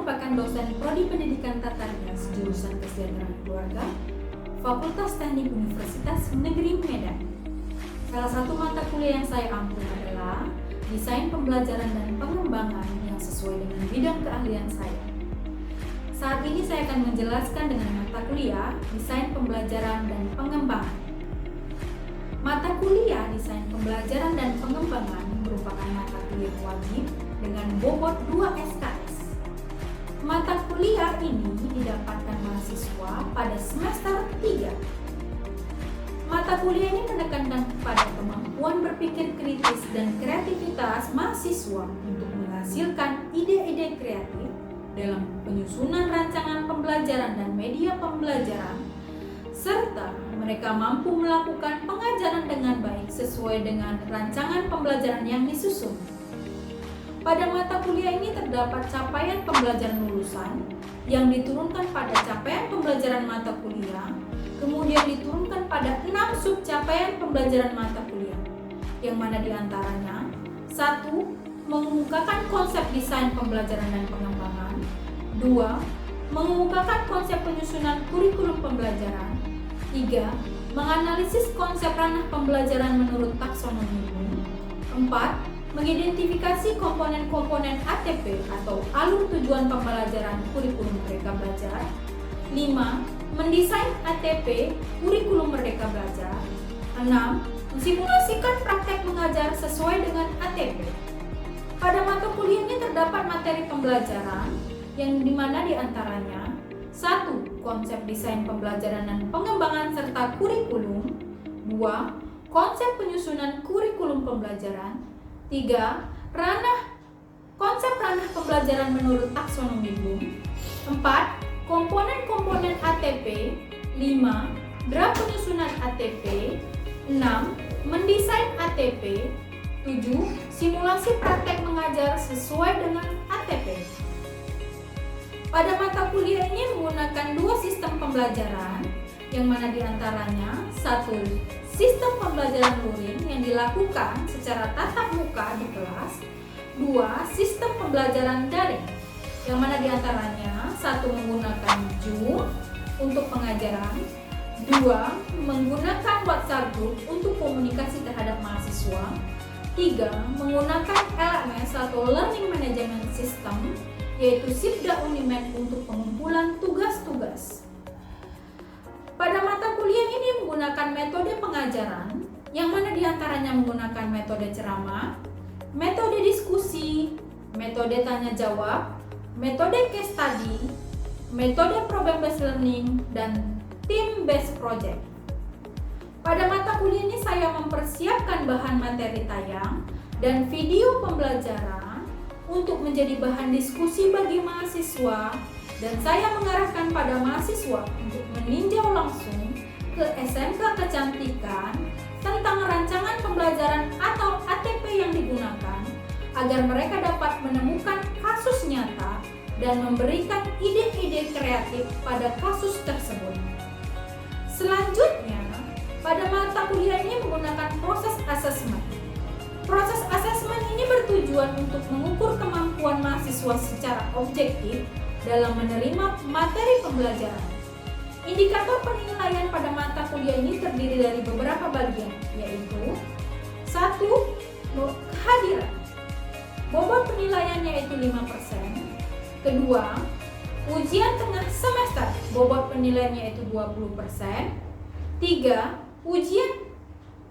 merupakan dosen Prodi Pendidikan Tata Rias jurusan Kesejahteraan Keluarga, Fakultas Teknik Universitas Negeri Medan. Salah satu mata kuliah yang saya ambil adalah Desain Pembelajaran dan Pengembangan yang sesuai dengan bidang keahlian saya. Saat ini saya akan menjelaskan dengan mata kuliah Desain Pembelajaran dan Pengembangan. Mata kuliah Desain Pembelajaran dan Pengembangan merupakan mata kuliah wajib dengan bobot 2 SKS. Mata kuliah ini didapatkan mahasiswa pada semester 3. Mata kuliah ini menekankan kepada kemampuan berpikir kritis dan kreativitas mahasiswa untuk menghasilkan ide-ide kreatif dalam penyusunan rancangan pembelajaran dan media pembelajaran, serta mereka mampu melakukan pengajaran dengan baik sesuai dengan rancangan pembelajaran yang disusun. Pada mata kuliah ini terdapat capaian pembelajaran lulusan yang diturunkan pada capaian pembelajaran mata kuliah, kemudian diturunkan pada 6 subcapaian pembelajaran mata kuliah, yang mana diantaranya 1. Mengemukakan konsep desain pembelajaran dan pengembangan. 2. Mengemukakan konsep penyusunan kurikulum pembelajaran. 3. Menganalisis konsep ranah pembelajaran menurut taksonomi Bloom. 4. Mengidentifikasi komponen-komponen ATP atau alur tujuan pembelajaran kurikulum Merdeka Belajar. 5. Mendesain ATP kurikulum Merdeka Belajar. 6. Mensimulasikan praktek mengajar sesuai dengan ATP. Pada mata kuliah ini terdapat materi pembelajaran yang dimana diantaranya 1. Konsep desain pembelajaran dan pengembangan serta kurikulum. 2. Konsep penyusunan kurikulum pembelajaran. 3. Konsep ranah pembelajaran menurut taksonomi Bloom. 4. Komponen-komponen ATP. 5. Draft penyusunan ATP. 6. Mendesain ATP. 7. Simulasi praktek mengajar sesuai dengan ATP. Pada mata kuliah ini menggunakan 2 sistem pembelajaran, yang mana diantaranya 1. Sistem pembelajaran luring yang dilakukan secara tatap muka di kelas. 2. Sistem pembelajaran daring, yang mana diantaranya 1. Menggunakan Zoom untuk pengajaran. 2. Menggunakan WhatsApp Group untuk komunikasi terhadap mahasiswa. 3. Menggunakan LMS atau Learning Management System, yaitu Sipda Unimed untuk pengumpulan tugas-tugas. Pada mata kuliah ini menggunakan metode pengajaran, yang mana diantaranya menggunakan metode ceramah, metode diskusi, metode tanya jawab, metode case study, metode problem based learning, dan team based project. Pada mata kuliah ini saya mempersiapkan bahan materi tayang dan video pembelajaran untuk menjadi bahan diskusi bagi mahasiswa, dan saya mengarahkan pada mahasiswa untuk meninjau langsung ke SMK Kecantikan tentang rancangan pembelajaran atau ATP yang digunakan, agar mereka dapat menemukan kasus nyata dan memberikan ide-ide kreatif pada kasus tersebut. Selanjutnya, pada mata kuliah ini menggunakan proses asesmen. Proses asesmen ini bertujuan untuk mengukur kemampuan mahasiswa secara objektif dalam menerima materi pembelajaran. Indikator penilaian pada mata kuliah ini terdiri dari beberapa bagian, yaitu 1. Kehadiran. Bobot penilaiannya yaitu 5%. Kedua, ujian tengah semester. Bobot penilaiannya yaitu 20%. 3. Ujian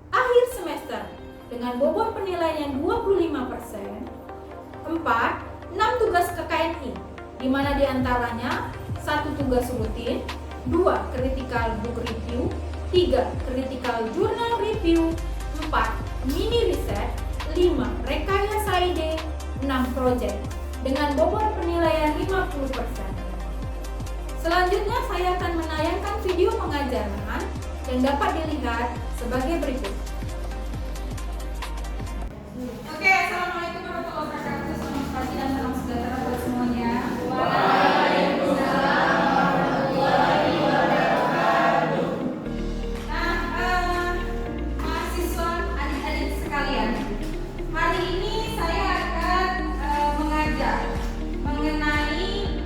akhir semester dengan bobot penilaian 25%. 4. 6 tugas KKNI, di mana diantaranya 1. Tugas rutin, 2. Critical book review, 3. Critical journal review, 4. Mini riset, 5. Rekayasa ide, 6. Project dengan bobot penilaian 50%. Selanjutnya saya akan menayangkan video pengajaran yang dapat dilihat sebagai berikut. Oke, assalamualaikum warahmatullahi wabarakatuh. Selamat pagi dan salam sejahtera buat semuanya. Waalaikumsalam warahmatullahi wabarakatuh. Nah, mahasiswa adik-adik sekalian, hari ini saya akan mengajar mengenai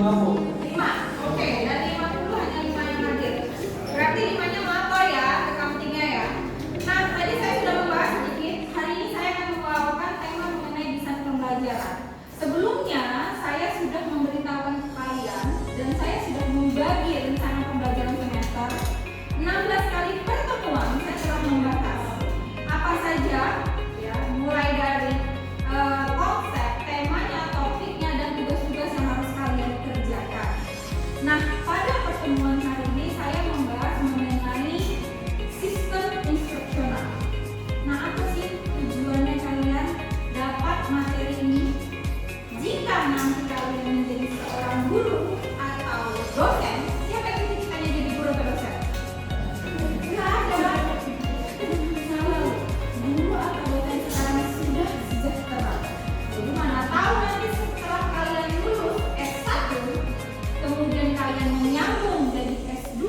5. Oke, dan 50 hanya 5 yang hadir. Berarti 5-nya melapor ya ke kampungnya ya. Nah, tadi saya sudah membahas sedikit. Hari ini saya akan membawakan tema mengenai desain pembelajaran. Sebelumnya, saya sudah memberitahukan ke kalian dan saya sudah membagi rencana pembelajaran semester. 16 kali pertemuan saya telah membahas apa saja ya, mulai dari konsep, temanya, topiknya, dan tugas-tugas yang harus kalian kerjakan. Nah, pada pertemuan hari ini saya membahas mengenai sistem instruksional. Nah, apa sih tujuannya kalian dapat materi ini? Jika nanti kalian menjadi seorang guru atau dosen, siapa yang cita-citanya jadi guru atau dosen? Nggak ada. Guru atau dosen sekarang sudah sejahtera. Jadi mana tahu nanti setelah kalian lulus S1, kemudian kalian menyambung jadi S2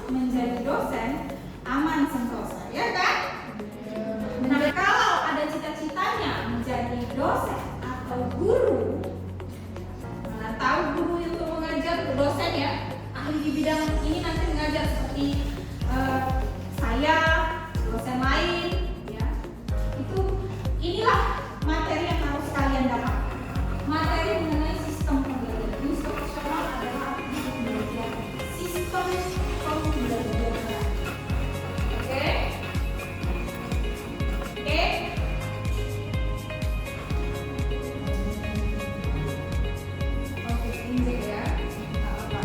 menjadi dosen, aman sentosa, ya kan? Nah, kalau ada cita-citanya menjadi dosen atau guru, mana tahu guru itu mengajar, dosen ya, ahli di bidang ini nanti mengajar seperti saya, dosen lain, ya. Inilah materi yang harus kalian dapat. Materi mengenai sistem pembelajaran. Instruksional adalah arti pembelajaran. Sistem pembelajaran. Oke? Oke? Oke, ini ya. Nggak apa-apa.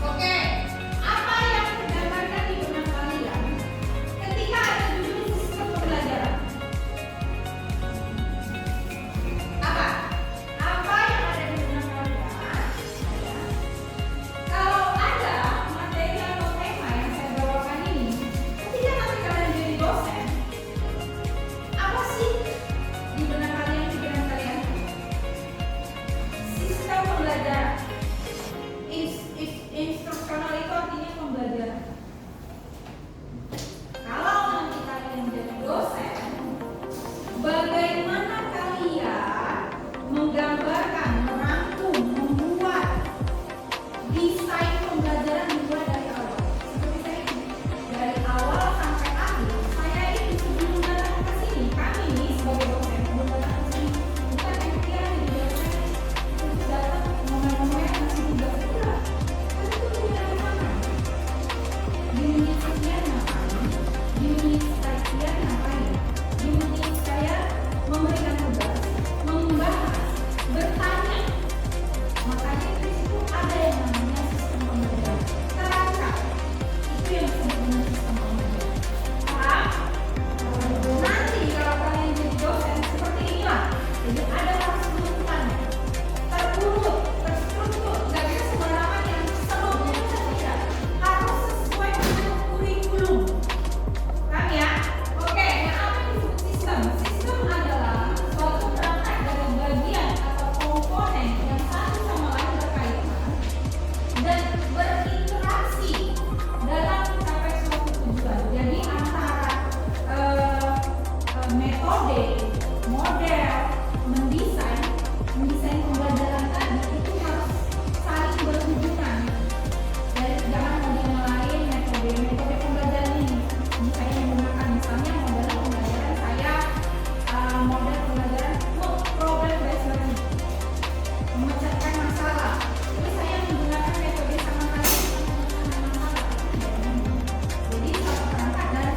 Oke, apa yang tergambarkan di benak kalian ketika ada judul sistem pembelajaran? Apa? Apa yang ada di benak kalian? Kalau ada materi atau tema yang saya bawakan ini, ketika nanti kalian jadi dosen, apa sih di benak kalian, pikiran kalian? Sistem pembelajaran. Instruksional itu artinya pembelajaran. Kalau nanti kalian menjadi dosen, bagaimana kalian menggambarkan, merangkum, membuat desain pembelajaran dimulai dari awal. Seperti saya ini, dari awal sampai akhir. Saya ini sebelum datang ke sini, kami ini sebagai dosen sebelum datang ke sini, bukan yang pikiran di dosen untuk datang momen-momen masih tugas pula. Di unit sekian ngapain? Di unit sekian ngapain? Di unit saya memberikan tugas, membahas, bertanya. Makanya di situ ada yang namanya sistem pembelajaran. Kerangka itu yang disebut dengan sistem pembelajaran. Paham? Nanti kalau kalian jadi dosen seperti inilah. Jadi ada harus urutannya, terurut, terstruktur, nggak bisa sembarangan yang sebelumnya saja. Harus sesuai dengan kurikulum. Paham ya? Oke, nah apa yang disebut sistem? Sistem adalah suatu perangkat dari bagian atau komponen yang satu sama lain berkaitan dan berinteraksi dalam mencapai suatu tujuan. Jadi antara metode, model, mendesain pembelajaran tadi itu harus saling berhubungan. Dari jangan model yang lain, metode pembelajaran ini saya menggunakan misalnya model pembelajaran saya model pembelajaran problem based learning, memecahkan masalah. Tapi saya menggunakan metode sama kali memecahkan masalah. Jadi satu perangkat dari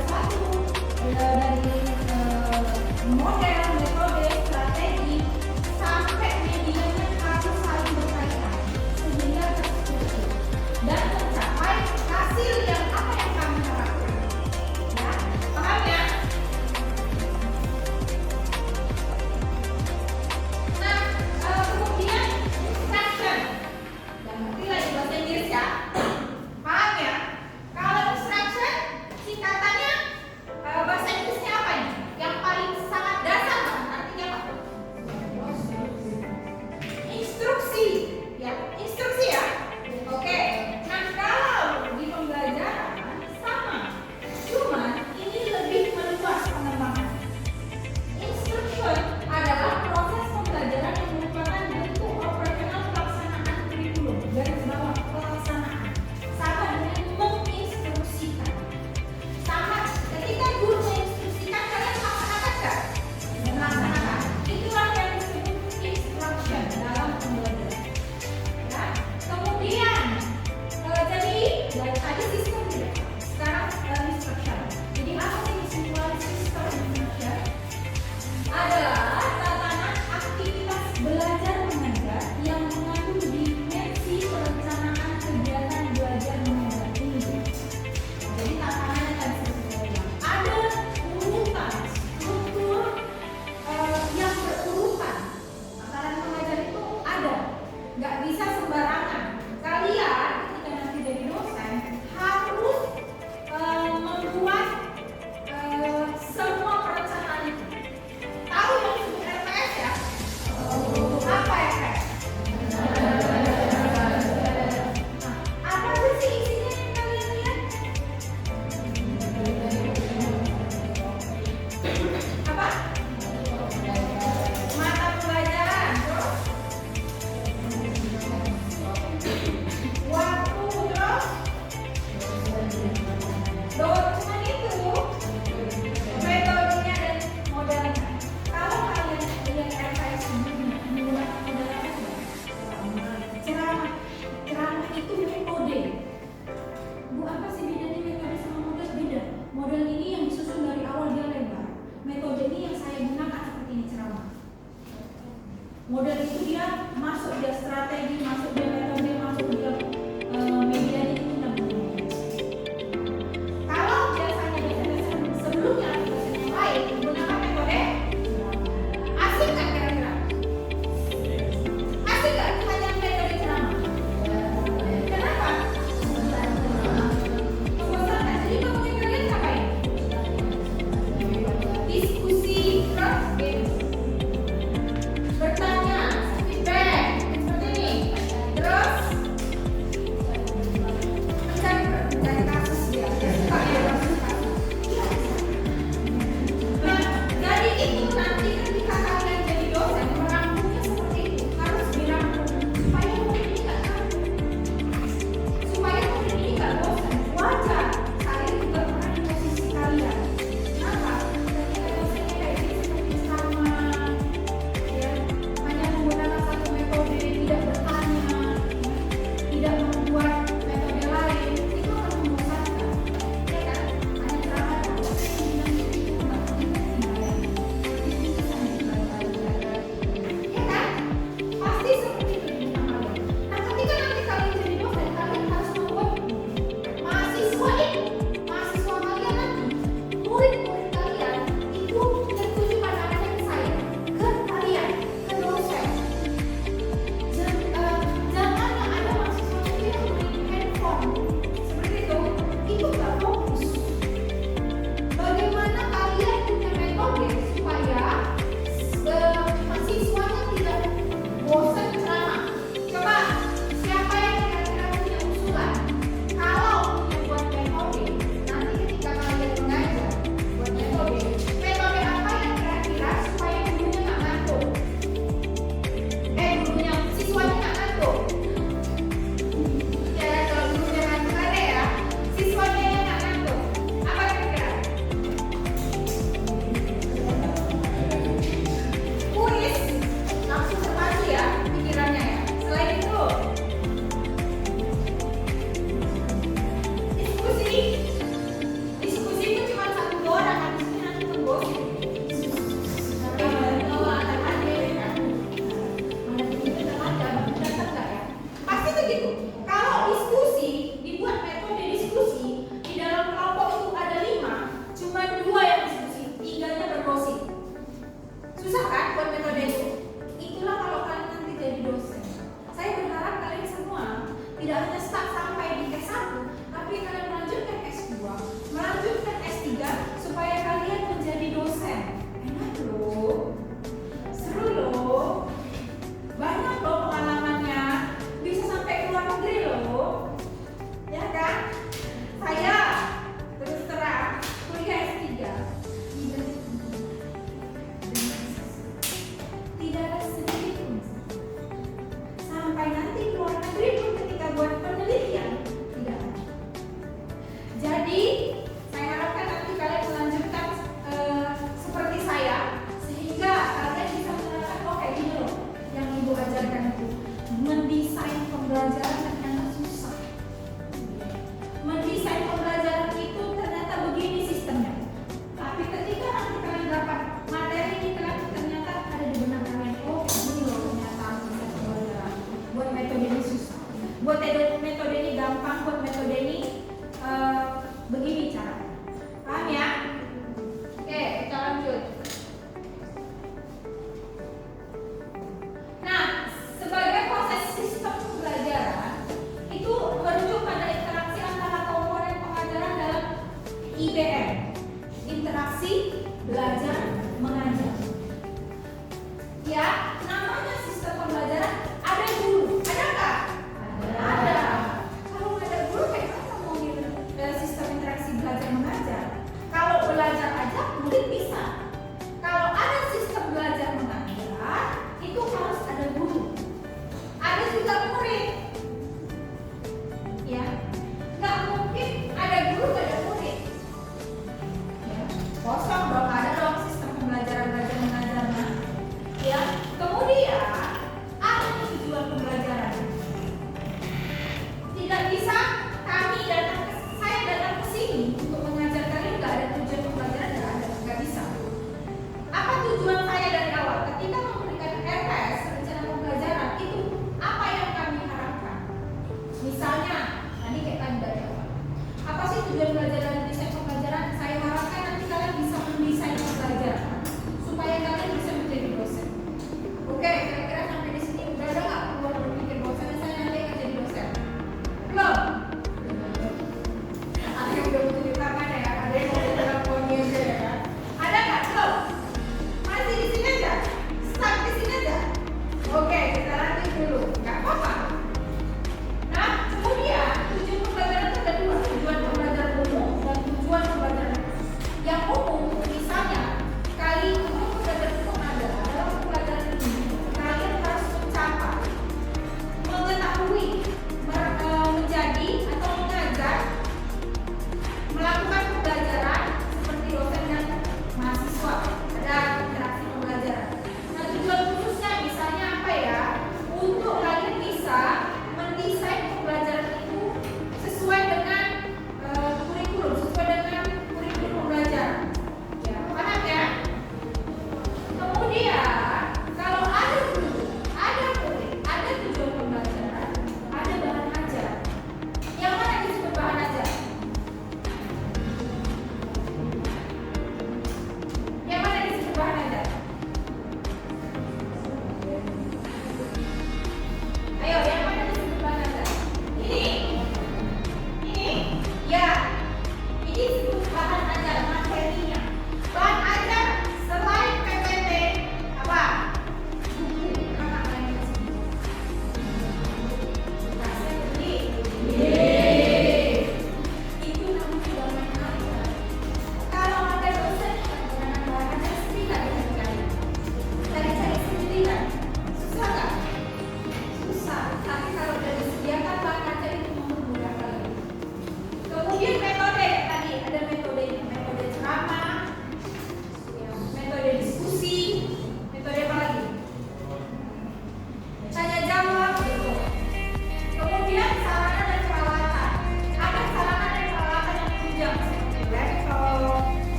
model, metode, strategi sampai medianya harus saling berkaitan sehingga terstruktur dan mencapai hasil yang apa yang kami harapkan. Ya, paham ya? Nah, kemudian instruction. Dan ngerti lagi bahasa Inggris ya? Paham ya? Kalau instruction singkatannya bahasa Inggrisnya apa ini? Yang paling sangat dasar apa? Mata pelajaran. Terus waktu. Terus dokumen itu metodenya dan modelnya. Kalau kalian lihat RKS sebelumnya menggunakan model apa sih? Ceramah. Ceramah itu metode. Bu, apa sih bedanya metode sama model? Beda. Model ini yang disusun dari awal dia lebar. Metode ini yang saya gunakan seperti ini ceramah. Model itu dia masuk dia strategi, masuk dia metode, masuk dia media itu namanya. Kalau biasanya dosen-dosen sebelumnya dosen yang lain menggunakan metode asik kan kira-kira? Asik kan hanya metode ceramah? Kenapa? Membosankan. Jadi mungkin kalian ngapain? Diskusi, terus bertanya, feedback, seperti ini.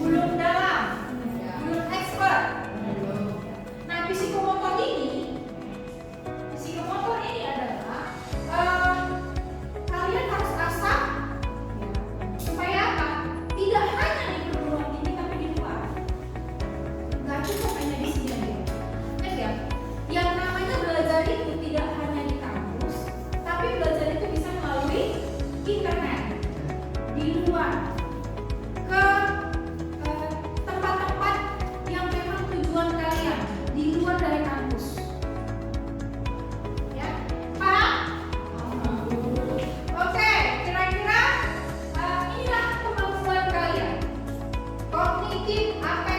belum dalam, belum expert. Nah, psikomotor ini adalah kalian harus asah supaya apa? Tidak hanya di perguruan tinggi tapi di luar. Gak cukup hanya di sini aja. Ya, yang namanya belajar itu tidak hanya di kampus, tapi belajar itu bisa melalui internet, di luar, ke tempat-tempat yang memang tujuan kalian di luar dari kampus. Ya, paham? Oke, kira-kira inilah kemampuan kalian. Kognitif, apa